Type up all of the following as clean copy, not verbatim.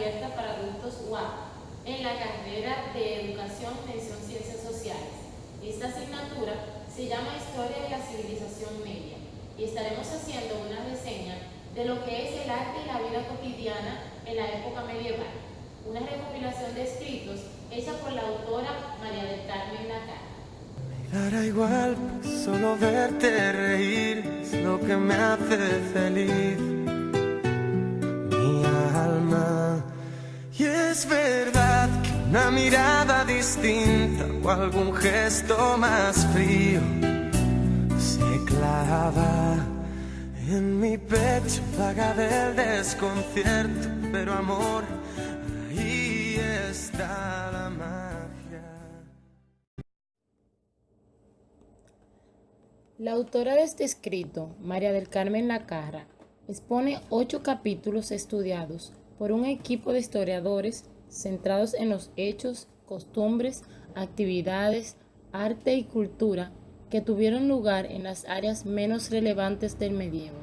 abierta para adultos UAP en la carrera de Educación, Mención Ciencias Sociales. Esta asignatura se llama Historia de la Civilización Media y estaremos haciendo una reseña de lo que es el arte y la vida cotidiana en la época medieval, una recopilación de escritos hecha por la autora María del Carmen Lacara. Me dará igual, solo verte reír es lo que me hace feliz, mi alma. Y es verdad que una mirada distinta o algún gesto más frío se clava en mi pecho, vaga del desconcierto, pero amor, ahí está la magia. La autora de este escrito, María del Carmen Lacara, expone 8 capítulos estudiados por un equipo de historiadores centrados en los hechos, costumbres, actividades, arte y cultura que tuvieron lugar en las áreas menos relevantes del medievo.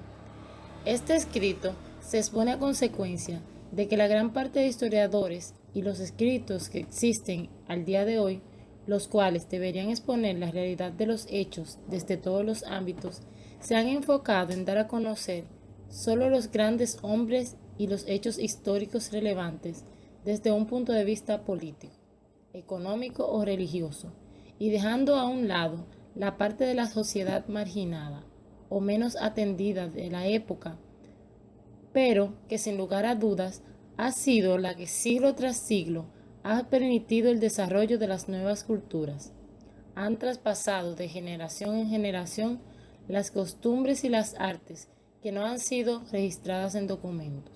Este escrito se expone a consecuencia de que la gran parte de historiadores y los escritos que existen al día de hoy, los cuales deberían exponer la realidad de los hechos desde todos los ámbitos, se han enfocado en dar a conocer solo los grandes hombres y los hechos históricos relevantes desde un punto de vista político, económico o religioso, y dejando a un lado la parte de la sociedad marginada o menos atendida de la época, pero que sin lugar a dudas ha sido la que siglo tras siglo ha permitido el desarrollo de las nuevas culturas. Han traspasado de generación en generación las costumbres y las artes que no han sido registradas en documentos.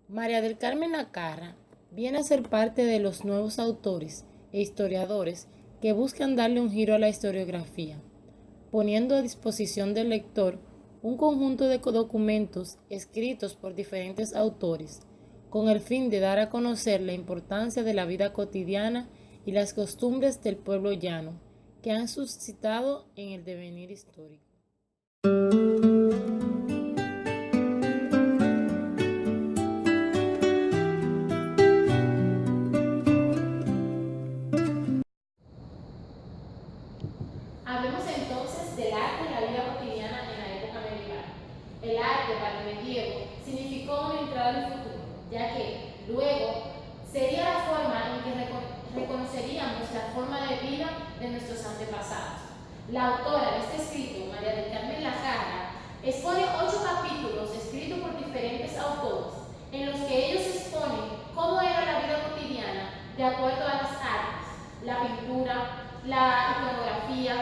María del Carmen Lacara viene a ser parte de los nuevos autores e historiadores que buscan darle un giro a la historiografía, poniendo a disposición del lector un conjunto de documentos escritos por diferentes autores, con el fin de dar a conocer la importancia de la vida cotidiana y las costumbres del pueblo llano, que han suscitado en el devenir histórico. Hablemos entonces del arte en la vida cotidiana en la época medieval. El arte para el medievo significó una entrada al futuro, ya que luego sería la forma en que reconoceríamos la forma de vida de nuestros antepasados. La autora de este escrito, María del Carmen Lacara, expone 8 capítulos escritos por diferentes autores, en los que ellos exponen cómo era la vida cotidiana de acuerdo a las artes, la pintura, la iconografía,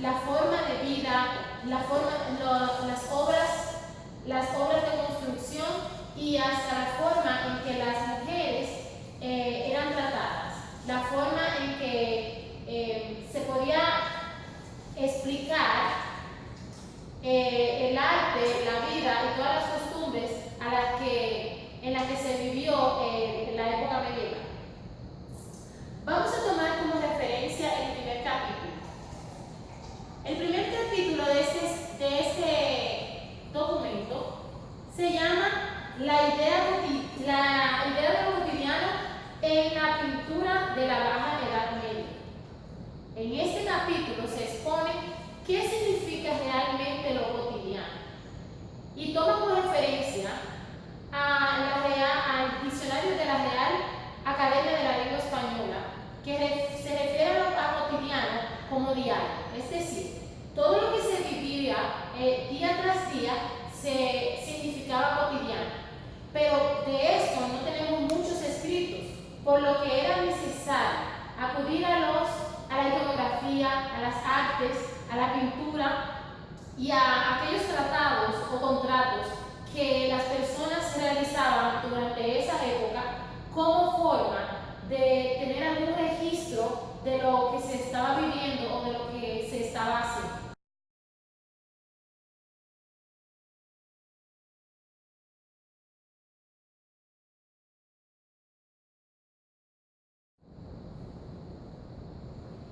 la forma de vida, las obras de construcción y hasta la forma en que las mujeres eran tratadas, la forma en que se podía explicar el arte, la vida y todas las costumbres en las que se vivió en la época medieval. Vamos a tomar como referencia el primer capítulo. El primer capítulo de este documento se llama La idea de lo cotidiano en la pintura de la Baja Edad Media. En este capítulo se expone qué significa realmente lo cotidiano y toma como referencia al diccionario de la Real Academia de la Lengua Española, que se refiere a cotidiano como diario, es decir, todo lo que se vivía día tras día se significaba cotidiano. Pero de esto no tenemos muchos escritos, por lo que era necesario acudir a la iconografía, a las artes, a la pintura y a aquellos tratados o contratos que las personas realizaban durante esa época como forma de tener algún registro de lo que se estaba viviendo o de lo que se estaba haciendo.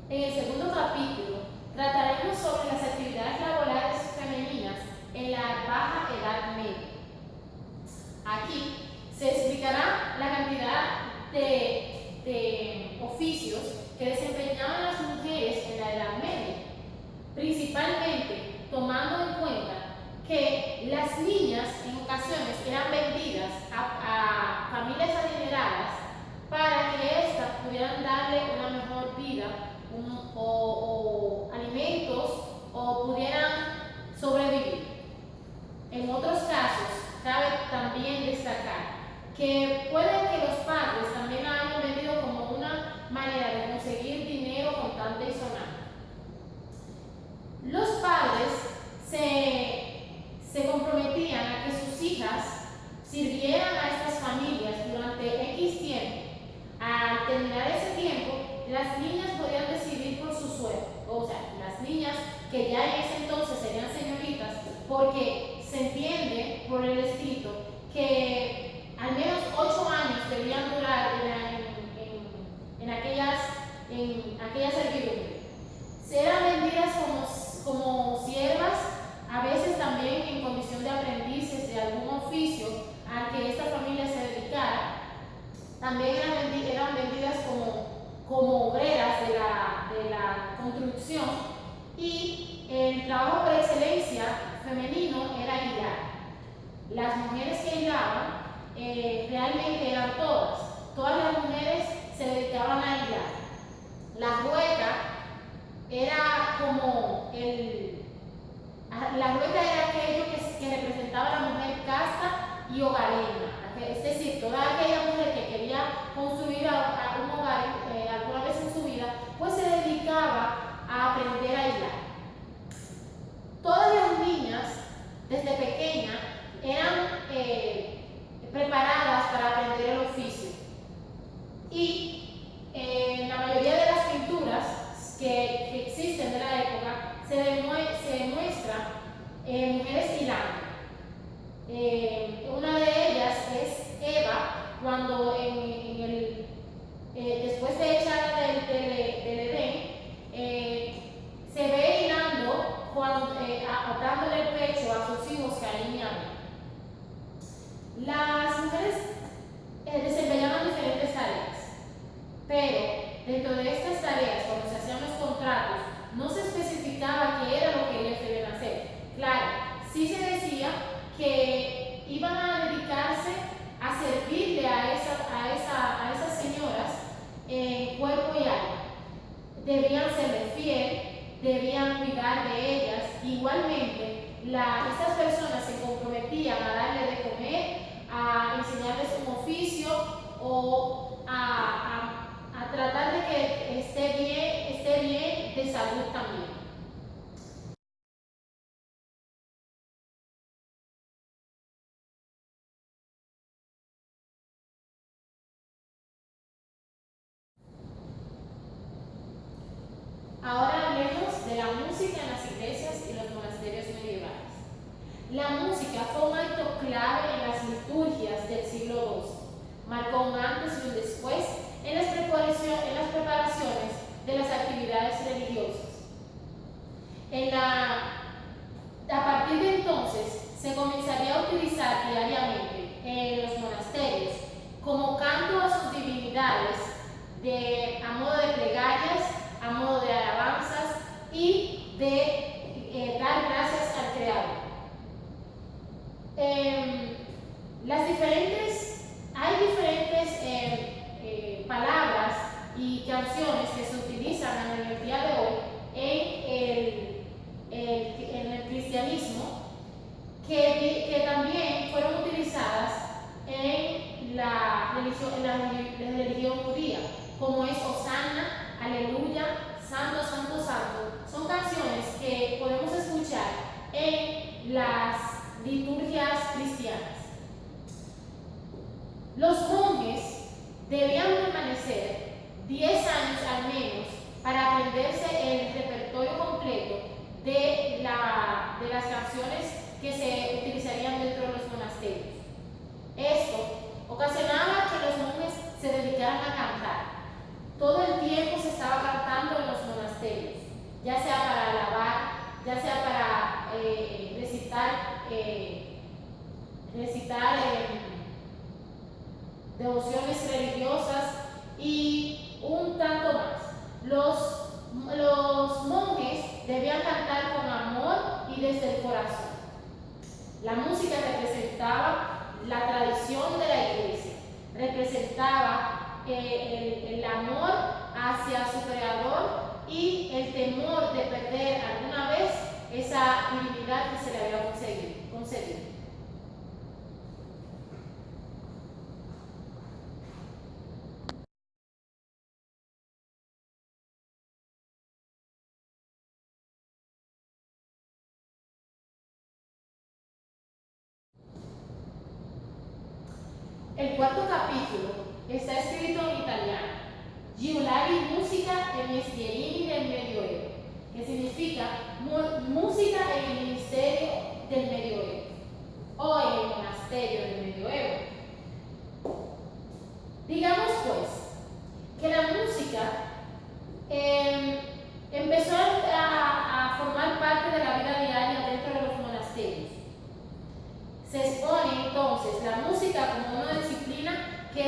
En el segundo capítulo trataremos sobre las actividades laborales femeninas en la Baja Edad Media. Aquí Se explicará la cantidad de oficios que desempeñaban las mujeres en la Edad Media, principalmente tomando en cuenta que las niñas en ocasiones eran vendidas a familias adineradas para que éstas pudieran darle una mejor vida o alimentos o pudieran sobrevivir. En otros casos, cabe también destacar que puede que los padres también la hayan vendido como una manera de conseguir dinero contante y sonante. Los padres se comprometían a que sus hijas sirvieran a estas familias durante X tiempo. Al terminar ese tiempo, las niñas podían decidir por su sueldo, o sea, las niñas que ya en ese entonces serían señoritas, porque se entiende por el escrito que al menos 8 años debían durar en aquella servidumbre. Eran vendidas como siervas, a veces también en condición de aprendices de algún oficio al que esta familia se dedicara. También eran vendidas como obreras de la construcción, y el trabajo por excelencia femenino era hilar. Las mujeres que hilaban realmente eran todas las mujeres se dedicaban a hilar. La rueca era aquello que representaba a la mujer casta y hogareña, es decir, toda aquella mujer que quería construir a un hogar alguna vez en su vida, pues se dedicaba a aprender a hilar. Todas las niñas, desde pequeñas, eran preparadas para aprender el oficio, y en la mayoría de las pinturas que existen de la época se demuestra mujeres hilando. Una de ellas es Eva, cuando después de echada del Edén, se ve hilando, dándole el pecho a sus hijos Caín y Abel. Las mujeres desempeñaban diferentes tareas, pero dentro de estas tareas, cuando se hacían los contratos, no se especificaba qué era lo que ellas debían hacer. Claro, sí se decía que iban a dedicarse a servirle a esas señoras en cuerpo y alma. Debían serles fiel, debían cuidar de ellas. Igualmente, estas personas se comprometían a darle de comer, a enseñarles un oficio o a tratar de que esté bien de salud también. Ahora hablemos de la música en las iglesias y los monasterios medievales. La música fue un acto clave en las liturgias del siglo XII. Marcó un antes y un después en las preparaciones de las actividades religiosas. A partir de entonces se comenzaría a utilizar diariamente en los monasterios como canto a sus divinidades, a modo de plegarias, a modo de alabanzas y de dar gracias al Creador. Hay diferentes palabras y canciones que se utilizan en el día de hoy en el cristianismo, que también fueron utilizadas en la religión judía, como es Hosanna, Aleluya, Santo, Santo, Santo. Son canciones que podemos escuchar en las liturgias cristianas. Los monjes debían permanecer 10 años al menos para aprenderse el repertorio completo de las canciones que se utilizarían dentro de los monasterios. Esto ocasionaba que los monjes se dedicaran a cantar. Todo el tiempo se estaba cantando en los monasterios, ya sea para alabar, ya sea para recitar devociones religiosas y un tanto más. Los monjes debían cantar con amor y desde el corazón. La música representaba la tradición de la iglesia, representaba el amor hacia su creador y el temor de perder alguna vez esa divinidad que se le había concedido. El cuarto capítulo está escrito en italiano, Giulari Musica e Mestierini del Medioevo, que significa música en el ministerio del Medioevo o en el monasterio del Medioevo. Digamos pues que la música empezó a formar parte de la vida diaria dentro de los monasterios. Se expone entonces la música como una disciplina que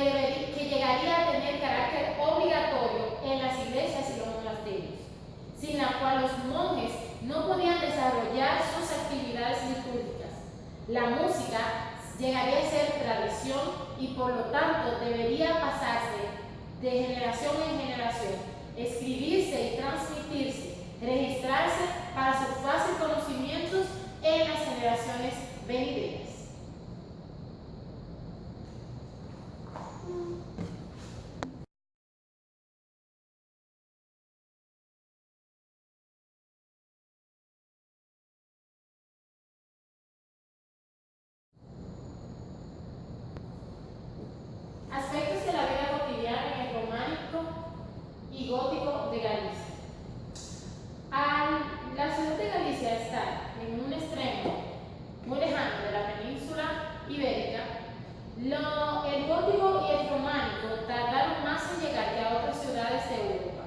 llegaría a tener carácter obligatorio en las iglesias y los monasterios, sin la cual los monjes no podían desarrollar sus actividades litúrgicas. La música llegaría a ser tradición y por lo tanto debería pasarse de generación en generación, escribirse y transmitirse, registrarse para sus fáciles conocimientos en las generaciones venideras. Aspectos de la vida cotidiana en el románico y gótico de Galicia. La ciudad de Galicia está en un extremo muy lejano de la península ibérica. El gótico y el románico tardaron más en llegar que a otras ciudades de Europa,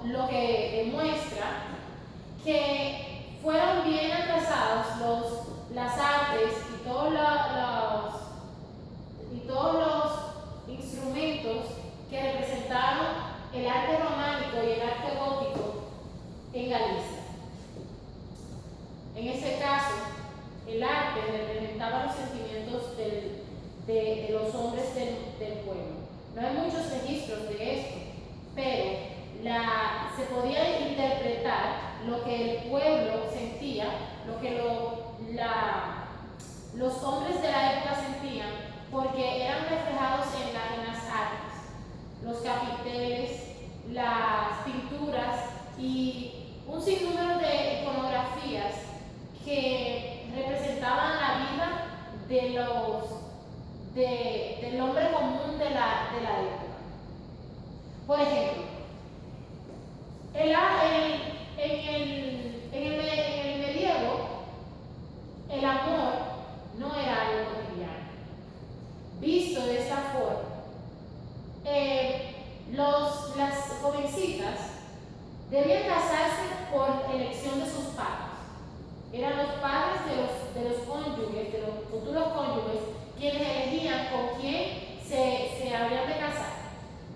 lo que demuestra que fueron bien atrasados las artes y todos los instrumentos que representaron el arte románico y el arte gótico en Galicia. En ese caso, el arte representaba los sentimientos de los hombres del pueblo. No hay muchos registros de esto, pero se podía interpretar lo que el pueblo sentía, lo que los hombres de la época sentían, porque eran reflejados en las artes, los capiteles, las pinturas y un sinnúmero de iconografías que representaban la vida del hombre común de la época. Por ejemplo, en el medievo, el amor no era algo cotidiano. Visto de esta forma, las jovencitas debían casarse por elección de sus padres. Eran los padres de los cónyuges, de los futuros cónyuges, quienes elegían con quién se habrían de casar,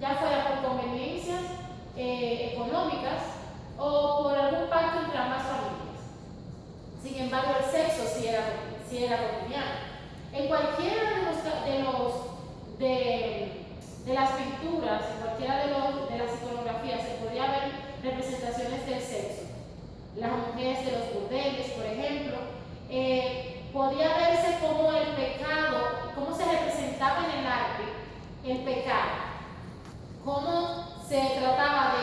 ya fuera por conveniencias económicas o por algún pacto entre ambas familias. Sin embargo, el sexo sí era cotidiano. En cualquiera de las pinturas, en cualquiera de las iconografías, se podía ver representaciones del sexo. Las mujeres de los burdeles, por ejemplo, podía verse como el pecado, cómo se representaba en el arte el pecado, cómo se trataba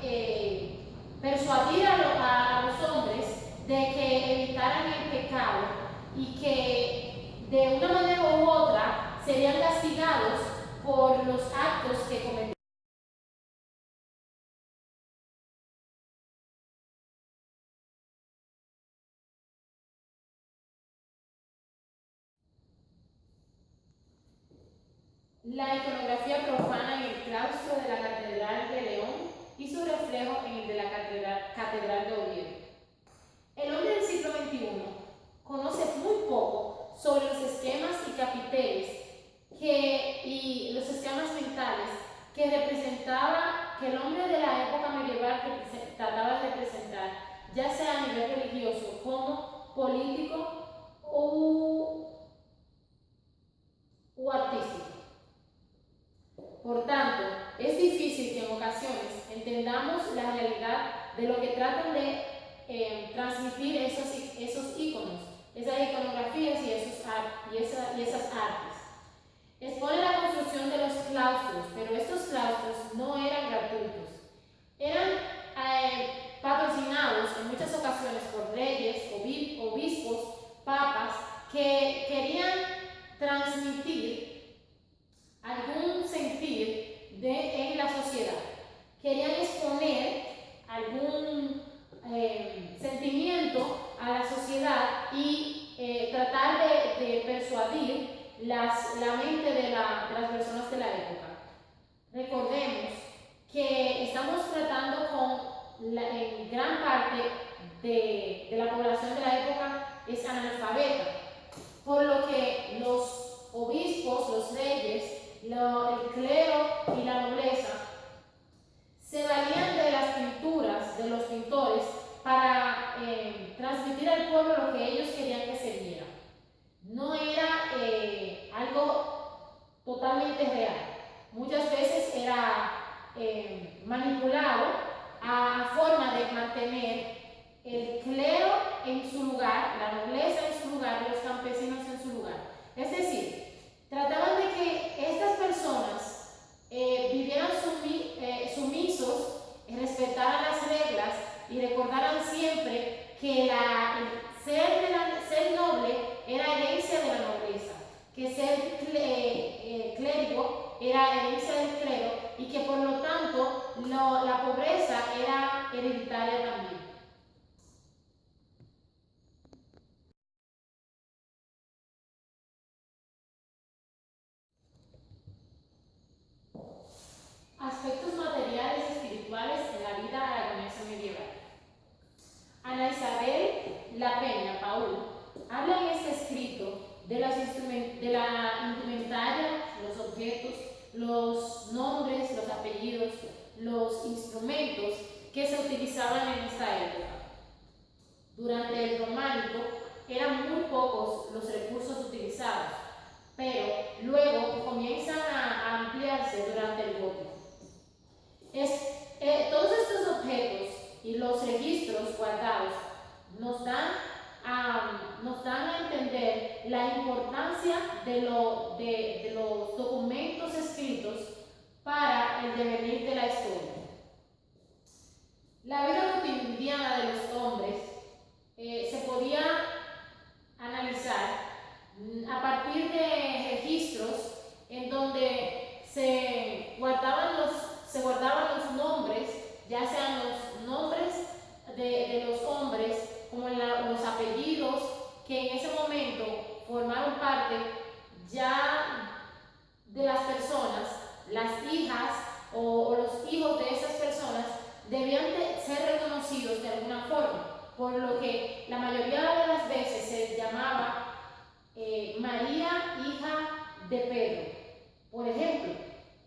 de persuadir a los hombres de que evitaran el pecado y que de una manera u otra serían castigados por los actos que cometían. La iconografía profana en el claustro de la Catedral de León y su reflejo en el de la Catedral de Oviedo. El hombre del siglo XXI conoce muy poco sobre los esquemas y capiteles esquemas mentales que representaba, que el hombre de la época medieval trataba de representar, ya sea a nivel religioso como político u artístico. Por tanto, es difícil que en ocasiones entendamos la realidad de lo que tratan de transmitir esos íconos, esas iconografías y esas artes. Expone la construcción de los claustros, pero estos claustros no eran gratuitos. Eran patrocinados en muchas ocasiones por reyes, obispos, papas, que querían transmitir algún sentir en la sociedad. Querían exponer algún sentimiento a la sociedad y tratar de persuadir la mente de las personas de la época. Recordemos que estamos tratando en gran parte de la población de la época es analfabeta, por lo que los obispos, los reyes, el clero y la nobleza se valían de las pinturas de los pintores para transmitir al pueblo lo que ellos querían que se viera. No era algo totalmente real. Muchas veces era manipulado a forma de mantener el clero en su lugar, la nobleza en su lugar y los campesinos en su lugar. Es decir, trataban de que estas personas vivieran sumisos, respetaran las reglas y recordaran siempre que ser noble era herencia de la nobleza, que ser clérigo era herencia del clero y que por lo tanto la pobreza era hereditaria también. Aspectos materiales y espirituales en la vida aragonesa medieval. Ana Isabel La Peña Paul habla en este escrito de la indumentaria, los objetos, los nombres, los apellidos, los instrumentos que se utilizaban en esta época. Durante el románico eran muy pocos los recursos utilizados, pero luego comienzan a ampliarse durante el gótico. Todos estos objetos y los registros guardados nos dan a entender la importancia de los documentos escritos para el devenir de la historia. La vida cotidiana de los hombres se podía analizar a partir de registros en donde se guardaban los nombres, ya sean los nombres de los hombres como los apellidos que en ese momento formaron parte ya de las personas, las hijas o los hijos de esas personas debían de ser reconocidos de alguna forma, por lo que la mayoría de las veces se llamaba María, hija de Pedro, por ejemplo.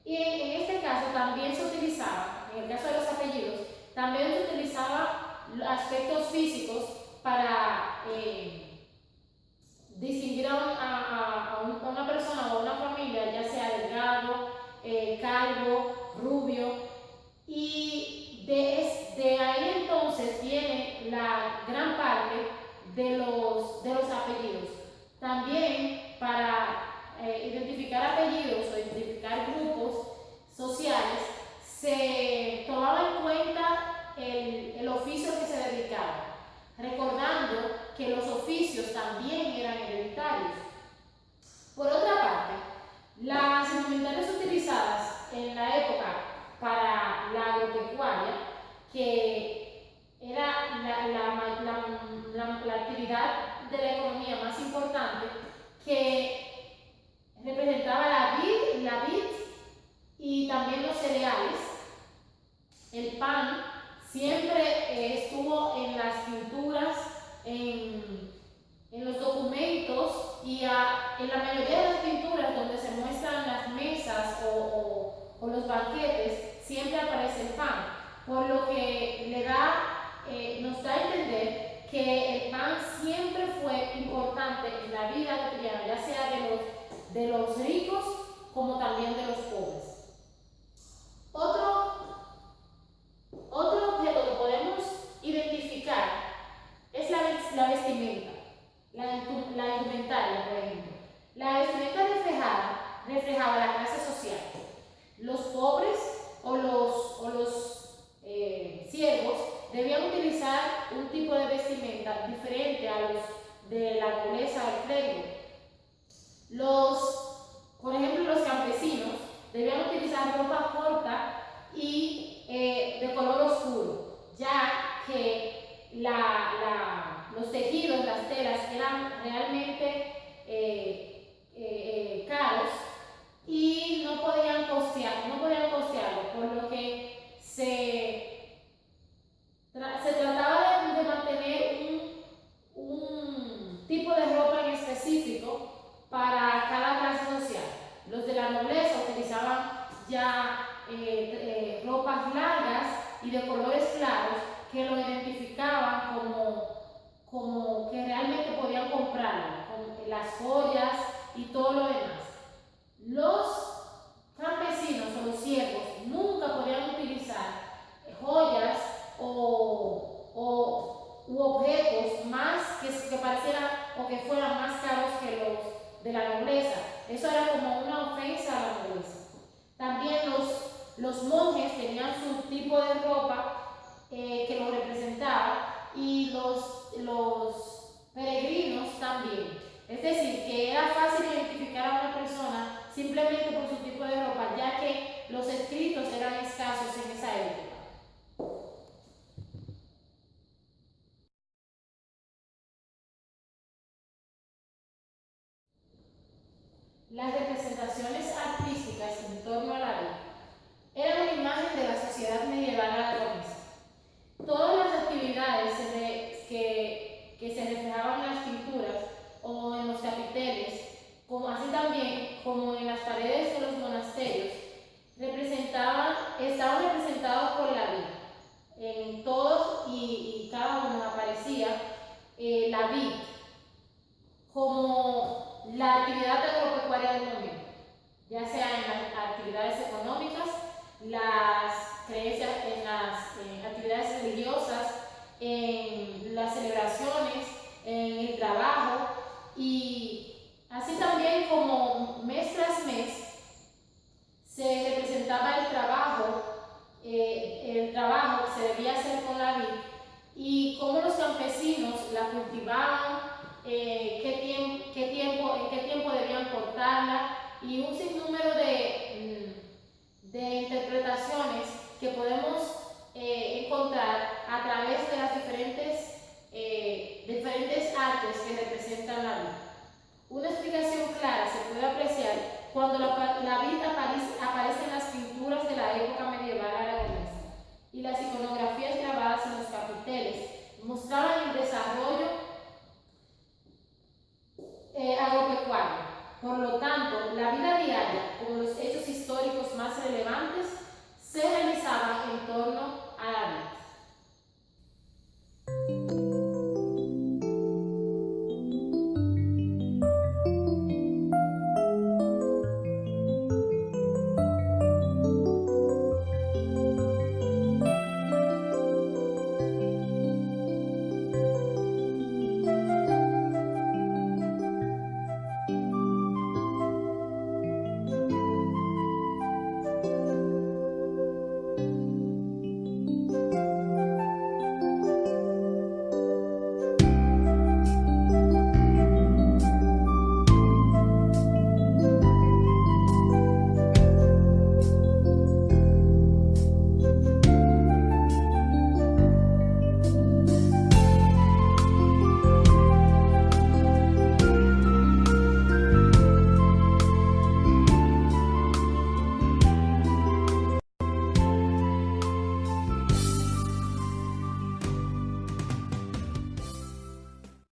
Y en este caso también se utilizaba, en el caso de los apellidos, también se utilizaba aspectos físicos para distinguir a una persona o a una familia, ya sea delgado, calvo, rubio, y de ahí entonces viene la gran parte de los apellidos. También para identificar apellidos o identificar grupos sociales se tomaba en cuenta el oficio que se dedicaba, recordando que los oficios también eran hereditarios. Por otra parte, las indumentarias utilizadas en la época para la agropecuaria, que era la actividad de la economía más importante, que representaba la vid y también los cereales, el pan, siempre estuvo en las pinturas, en los documentos y en la mayoría de las pinturas donde se muestran las mesas o los banquetes siempre aparece el pan, por lo que nos da a entender que el pan siempre fue importante en la vida cotidiana, ya sea de los ricos como también de los pobres. Otro objeto que podemos identificar es la vestimenta, la indumentaria, por ejemplo. La vestimenta reflejaba la clase social. Los pobres o los siervos debían utilizar un tipo de vestimenta diferente a los de la nobleza o el clérigo. Por ejemplo, los campesinos debían utilizar ropa corta y de color oscuro, ya que los tejidos, las telas eran realmente caros y no podían costearlo, por lo que se trataba de mantener un tipo de ropa en específico para cada clase social. Los de la nobleza utilizaban ya ropas largas y de colores claros que lo identificaban como que realmente podían comprarlo, con las joyas y todo lo demás. Los campesinos o los siervos nunca podían utilizar joyas u objetos más que parecieran o que fueran más caros que los de la nobleza. Eso era como una ofensa a la nobleza. También los monjes tenían su tipo de ropa que los representaba, y los peregrinos también. Es decir, que era fácil identificar a una persona simplemente por su tipo de ropa, ya que los escritos eran escasos en esa época. Las representaciones artísticas en torno a la vida eran una imagen de la sociedad medieval aragonesa. Todas las actividades que se reflejaban en las pinturas o en los capiteles, así también como en las paredes de los monasterios, estaban representados por la vida. En todos y cada uno aparecía la vid como la actividad agropecuaria del momento, ya sea en las actividades económicas, las creencias, en las actividades religiosas, en las celebraciones, en el trabajo, y así también como mes tras mes se representaba el trabajo que se debía hacer con la vid y cómo los campesinos la cultivaban, en qué tiempo debían cortarla, y un sinnúmero de interpretaciones que podemos encontrar a través de las diferentes artes que representan la vid. Una explicación clara se puede apreciar cuando la vid aparece en las pinturas de la época medieval aragonesa, y las iconografías grabadas en los capiteles mostraban el desarrollo agropecuario. Por lo tanto, la vida diaria, como los hechos